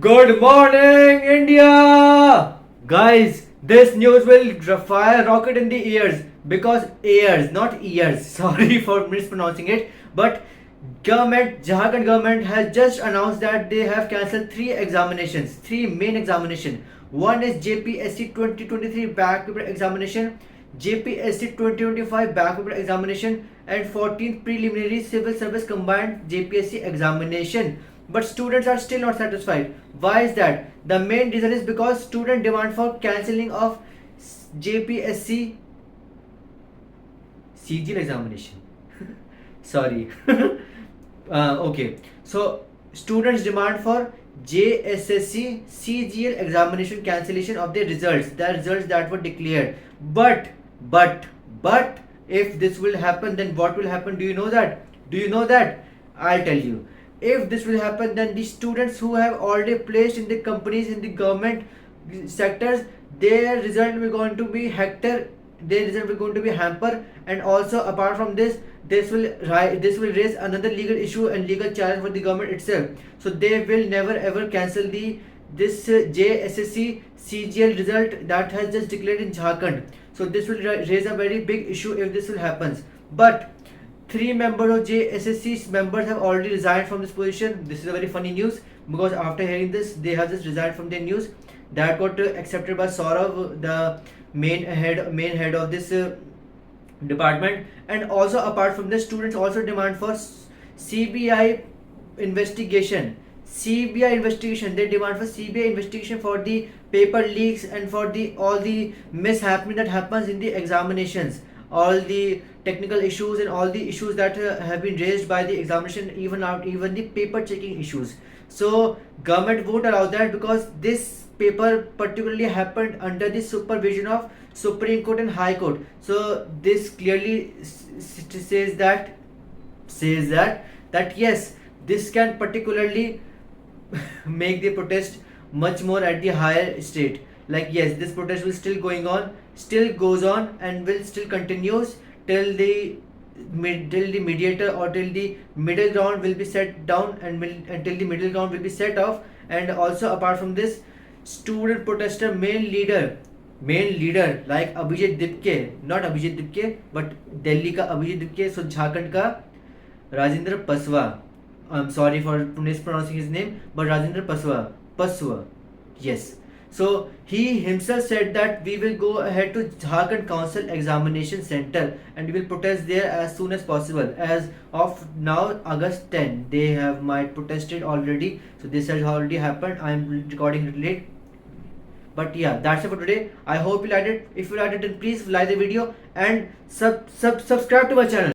Good morning, India! Guys, this news will fire rocket in the ears because ears, not ears. Sorry for mispronouncing it. But Jharkhand government has just announced that they have cancelled three main examinations. One is JPSC 2023 back paper examination, JPSC 2025 back paper examination, and 14th preliminary civil service combined JPSC examination. But students are still not satisfied. Why is that? The main reason is because student demand for cancelling of JPSC CGL examination. Sorry. Okay. So students demand for JSSC CGL examination cancellation of the results that were declared. But if this will happen, then what will happen? Do you know that? I'll tell you. If this will happen, then the students who have already placed in the companies in the government sectors, their result will going to be hamper. And also apart from this, this will raise another legal issue and legal challenge for the government itself. So they will never ever cancel this JSSC CGL result that has just declared in Jharkhand. So this will raise a very big issue if this will happen. But three members of JSSC members have already resigned from this position. This is a very funny news because after hearing this, they have just resigned from their news. That got accepted by Saurav, the main head of this department. And also apart from this, students also demand for CBI investigation. They demand for CBI investigation for the paper leaks and for all the mishappening that happens in the examinations, all the technical issues and all the issues that have been raised by the examination, even the paper checking issues. So government won't allow that because this paper particularly happened under the supervision of Supreme Court and High Court. So this clearly says that yes, this can particularly make the protest much more at the higher state. Like yes, this protest will still goes on and will still continues till the mediator or till the middle ground will be set down until the middle ground will be set off. And also apart from this, student protester main leader like Abhijit Dipke, not Abhijit Dipke but Delhi ka Abhijit Dipke, so Jharkhand ka Rajendra Paswa. I'm sorry for mispronouncing his name, but Rajendra Paswa, yes. So he himself said that we will go ahead to Jharkhand Council Examination Center and we will protest there as soon as possible. As of now, August 10, they might protested already. So this has already happened. I am recording it late. But yeah, that's it for today. I hope you liked it. If you liked it, then please like the video and subscribe to my channel.